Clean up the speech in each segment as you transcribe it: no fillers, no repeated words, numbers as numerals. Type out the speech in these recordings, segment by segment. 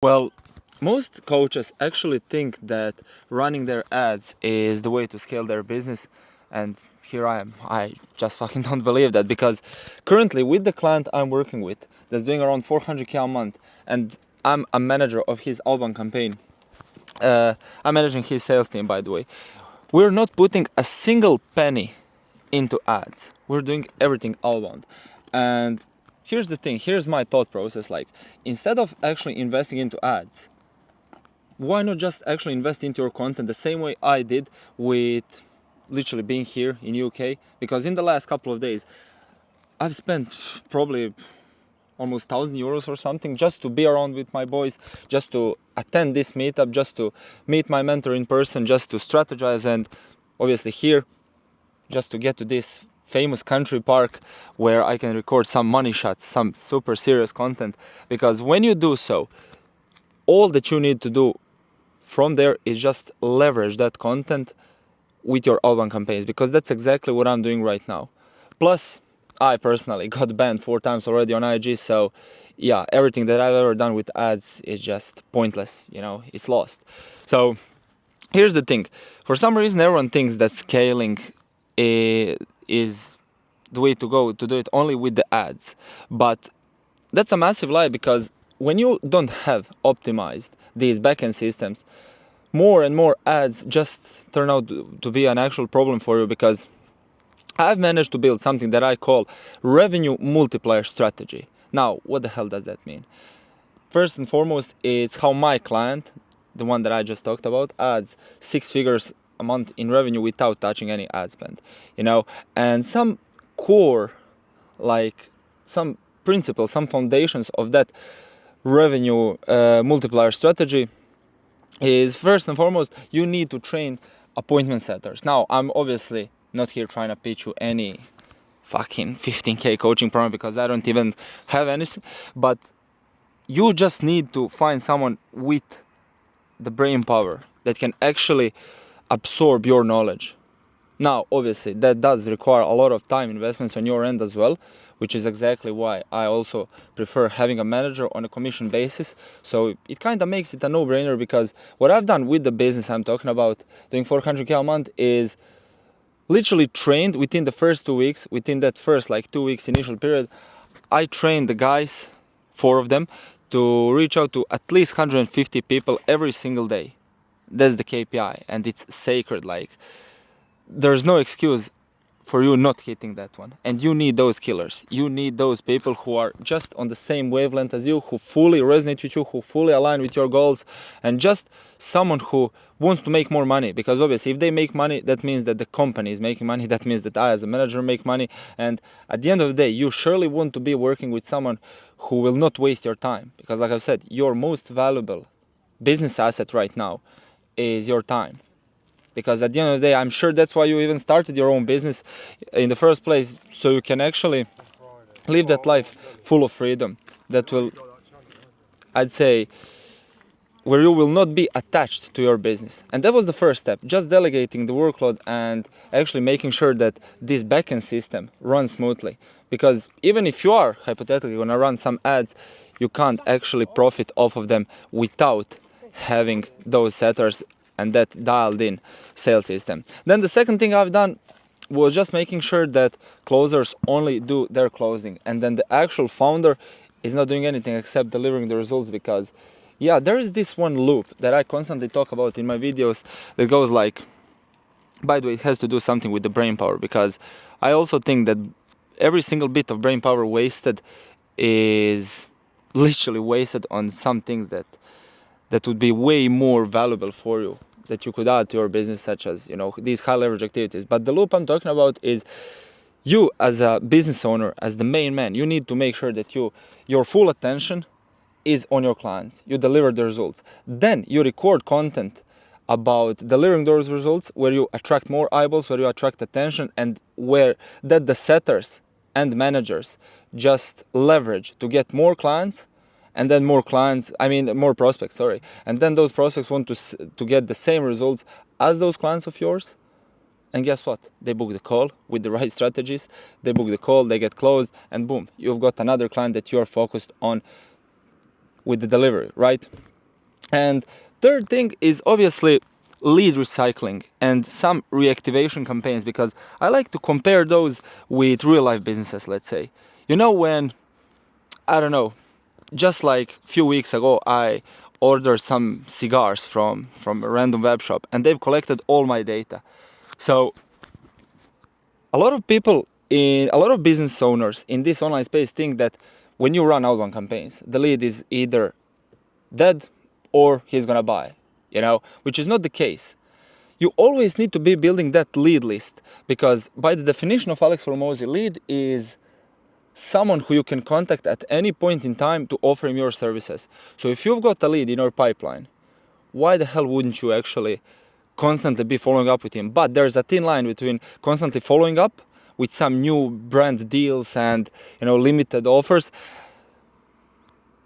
Well, most coaches actually think that running their ads is the way to scale their business, and here I am. I just fucking don't believe that, because currently with the client I'm working with that's doing around 400k a month, and I'm a manager of his outbound campaign. I'm managing his sales team, by the way. We're not putting a single penny into ads. We're doing everything outbound. And here's the thing, here's my thought process. Like, instead of actually investing into ads, why not just actually invest into your content the same way I did with literally being here in UK? Because in the last couple of days, I've spent probably almost 1,000 euros or something just to be around with my boys, just to attend this meetup, just to meet my mentor in person, just to strategize, and obviously here, just to get to this famous country park where I can record some money shots, some super serious content. Because when you do so, all that you need to do from there is just leverage that content with your outbound campaigns, because that's exactly what I'm doing right now. Plus, I personally got banned 4 times already on IG, so yeah, everything that I've ever done with ads is just pointless, it's lost. So here's the thing, for some reason everyone thinks that scaling is the way to go, to do it only with the ads, but that's a massive lie, because when you don't have optimized these backend systems, more and more ads just turn out to be an actual problem for you, because I've managed to build something that I call revenue multiplier strategy. Now, what the hell does that mean? First and foremost, it's how my client, the one that I just talked about, adds 6 figures a month in revenue without touching any ad spend, and some core, like some principles, some foundations of that revenue multiplier strategy is, first and foremost, you need to train appointment setters. Now, I'm obviously not here trying to pitch you any fucking 15k coaching program, because I don't even have anything, but you just need to find someone with the brain power that can actually absorb your knowledge. Now, obviously, that does require a lot of time investments on your end as well, which is exactly why I also prefer having a manager on a commission basis. So it kind of makes it a no-brainer, because what I've done with the business I'm talking about, doing 400k a month, is literally trained within the first 2 weeks, within that first 2 weeks initial period, I trained the guys, 4 of them, to reach out to at least 150 people every single day. That's the KPI, and it's sacred. There's no excuse for you not hitting that one. And you need those killers. You need those people who are just on the same wavelength as you, who fully resonate with you, who fully align with your goals, and just someone who wants to make more money. Because obviously, if they make money, that means that the company is making money. That means that I, as a manager, make money. And at the end of the day, you surely want to be working with someone who will not waste your time. Because like I've said, your most valuable business asset right now is your time. Because at the end of the day, I'm sure that's why you even started your own business in the first place, so you can actually live that life full of freedom, that will, I'd say, where you will not be attached to your business. And that was the first step, just delegating the workload and actually making sure that this backend system runs smoothly. Because even if you are hypothetically going to run some ads, you can't actually profit off of them without having those setters and that dialed in sales system. Then the second thing I've done was just making sure that closers only do their closing, and then the actual founder is not doing anything except delivering the results. Because yeah, there is this one loop that I constantly talk about in my videos that goes like, by the way, it has to do something with the brain power, because I also think that every single bit of brain power wasted is literally wasted on some things that would be way more valuable for you, that you could add to your business, such as these high leverage activities. But the loop I'm talking about is, you as a business owner, as the main man, you need to make sure that your full attention is on your clients. You deliver the results. Then you record content about delivering those results, where you attract more eyeballs, where you attract attention, and where that the setters and managers just leverage to get more clients, and then more prospects, and then those prospects want to get the same results as those clients of yours. And guess what? They book the call with the right strategies. They book the call, they get closed, and boom, you've got another client that you're focused on with the delivery, right? And third thing is obviously lead recycling and some reactivation campaigns, because I like to compare those with real life businesses, let's say. You know, when, I don't know, just like a few weeks ago, I ordered some cigars from a random web shop, and they've collected all my data. So a lot of business owners in this online space think that when you run outbound campaigns, the lead is either dead or he's gonna buy, which is not the case. You always need to be building that lead list, because by the definition of Alex Hormozy, lead is someone who you can contact at any point in time to offer him your services. So if you've got a lead in your pipeline, why the hell wouldn't you actually constantly be following up with him? But there's a thin line between constantly following up with some new brand deals and limited offers,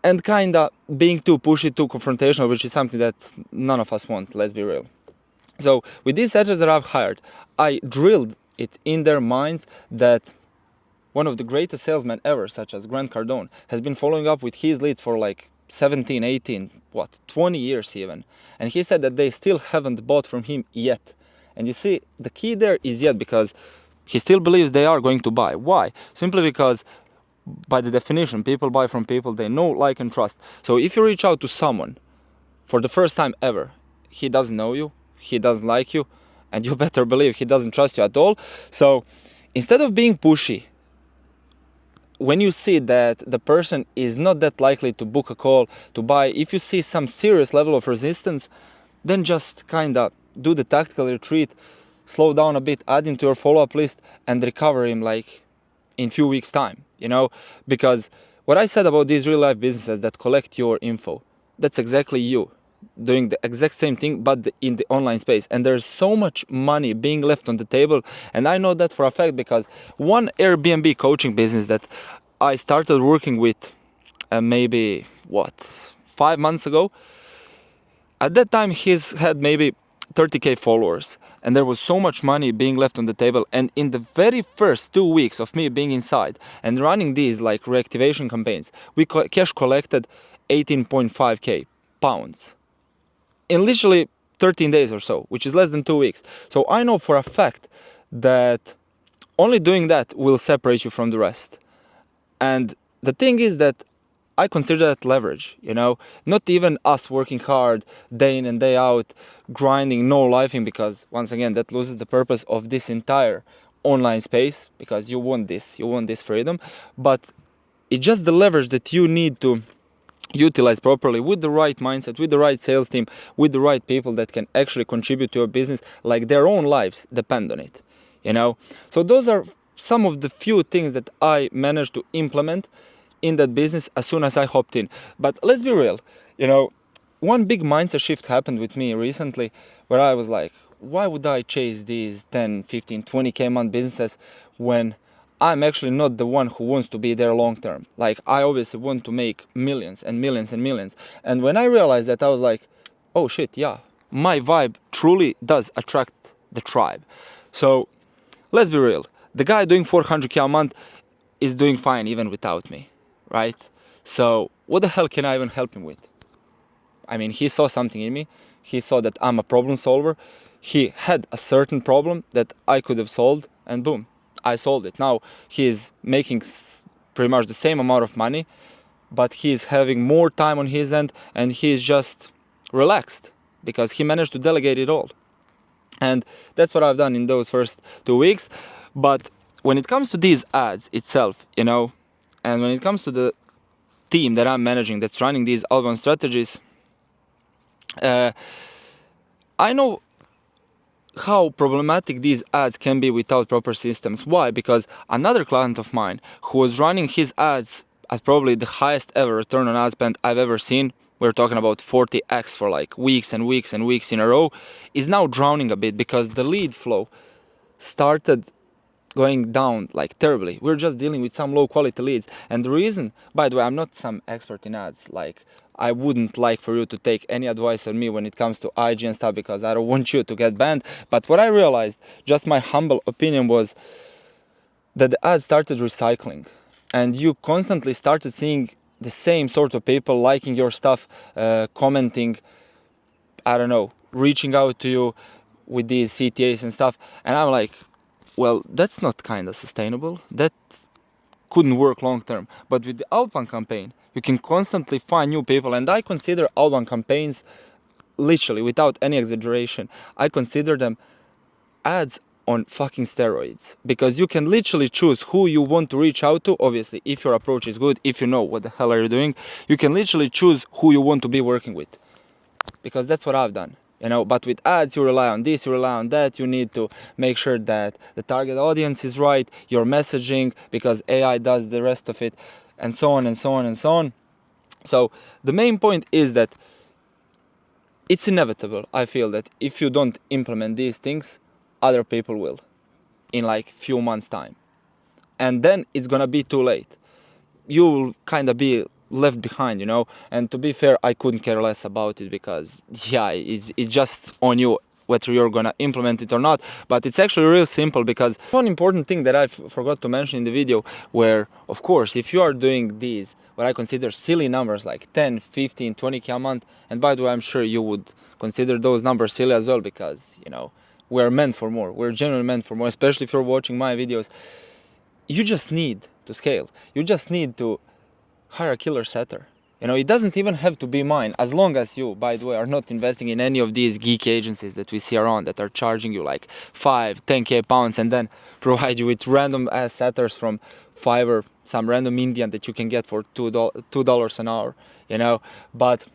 and kinda being too pushy, too confrontational, which is something that none of us want, let's be real. So with these agents that I've hired, I drilled it in their minds that one of the greatest salesmen ever, such as Grant Cardone, has been following up with his leads for like 17, 18, 20 years even. And he said that they still haven't bought from him yet. And you see, the key there is yet, because he still believes they are going to buy. Why? Simply because by the definition, people buy from people they know, like, and trust. So if you reach out to someone for the first time ever, he doesn't know you, he doesn't like you, and you better believe he doesn't trust you at all. So instead of being pushy, when you see that the person is not that likely to book a call to buy, if you see some serious level of resistance, then just kinda do the tactical retreat, slow down a bit, add him to your follow-up list, and recover him like in few weeks time, because what I said about these real life businesses that collect your info, that's exactly you doing the exact same thing, but in the online space. And there's so much money being left on the table, and I know that for a fact, because one Airbnb coaching business that I started working with maybe 5 months ago, at that time he's had maybe 30k followers, and there was so much money being left on the table. And in the very first 2 weeks of me being inside and running these like reactivation campaigns, we cash collected 18.5k pounds in literally 13 days or so, which is less than 2 weeks. So I know for a fact that only doing that will separate you from the rest. And the thing is that I consider that leverage, not even us working hard day in and day out, grinding, no lifing, because once again, that loses the purpose of this entire online space, because you want this freedom, but it's just the leverage that you need to utilize properly with the right mindset, with the right sales team, with the right people that can actually contribute to your business, like their own lives depend on it, So those are some of the few things that I managed to implement in that business as soon as I hopped in. But let's be real, one big mindset shift happened with me recently, where I was like, why would I chase these 10, 15, 20k a month businesses when I'm actually not the one who wants to be there long term? Like, I obviously want to make millions and millions and millions. And when I realized that, I was like, oh shit, yeah, my vibe truly does attract the tribe. So let's be real, the guy doing 400k a month is doing fine even without me, right? So what the hell can I even help him with? I mean, he saw something in me. He saw that I'm a problem solver. He had a certain problem that I could have solved, and boom, I solved it. Now he's making pretty much the same amount of money, but he's having more time on his end, and he's just relaxed because he managed to delegate it all. And that's what I've done in those first 2 weeks. But when it comes to these ads itself, and when it comes to the team that I'm managing that's running these outbound strategies, I know how problematic these ads can be without proper systems. Why? Because another client of mine who was running his ads at probably the highest ever return on ad spend I've ever seen, we're talking about 40x for like weeks and weeks and weeks in a row, is now drowning a bit because the lead flow started going down like terribly. We're just dealing with some low quality leads. And the reason, by the way, I'm not some expert in ads. Like, I wouldn't like for you to take any advice on me when it comes to IG and stuff, because I don't want you to get banned. But what I realized, just my humble opinion, was that the ads started recycling, and you constantly started seeing the same sort of people liking your stuff, commenting, I don't know, reaching out to you with these CTAs and stuff. And I'm like, well, that's not kind of sustainable. That couldn't work long term. But with the outbound campaign, you can constantly find new people. And I consider outbound campaigns, literally, without any exaggeration, I consider them ads on fucking steroids, because you can literally choose who you want to reach out to. Obviously, if your approach is good, if you know what the hell are you doing, you can literally choose who you want to be working with, because that's what I've done, you know. But with ads, you rely on this, you rely on that. You need to make sure that the target audience is right, your messaging, because AI does the rest of it, and so on and so on and so on. So the main point is that it's inevitable, I feel, that if you don't implement these things, other people will in like few months time, and then it's gonna be too late. You will kind of be left behind, you know. And to be fair, I couldn't care less about it, because yeah, it's just on you whether you're gonna implement it or not. But it's actually real simple, because one important thing that I forgot to mention in the video, where of course if you are doing these what I consider silly numbers like 10, 15, 20k a month, and by the way, I'm sure you would consider those numbers silly as well, because you know, we're meant for more. We're genuinely meant for more, especially if you're watching my videos. You just need to scale. You just need to hire a killer setter. You know, it doesn't even have to be mine, as long as you, by the way, are not investing in any of these geek agencies that we see around that are charging you like 5, 10k pounds and then provide you with random ass setters from Fiverr, some random Indian that you can get for $2 an hour, you know. But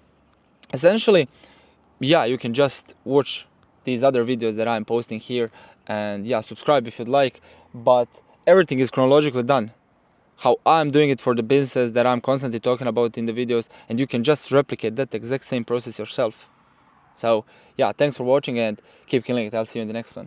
essentially, yeah, you can just watch these other videos that I'm posting here, and yeah, subscribe if you'd like. But everything is chronologically done, how I'm doing it for the businesses that I'm constantly talking about in the videos, and you can just replicate that exact same process yourself. So yeah, thanks for watching and keep killing it. I'll see you in the next one.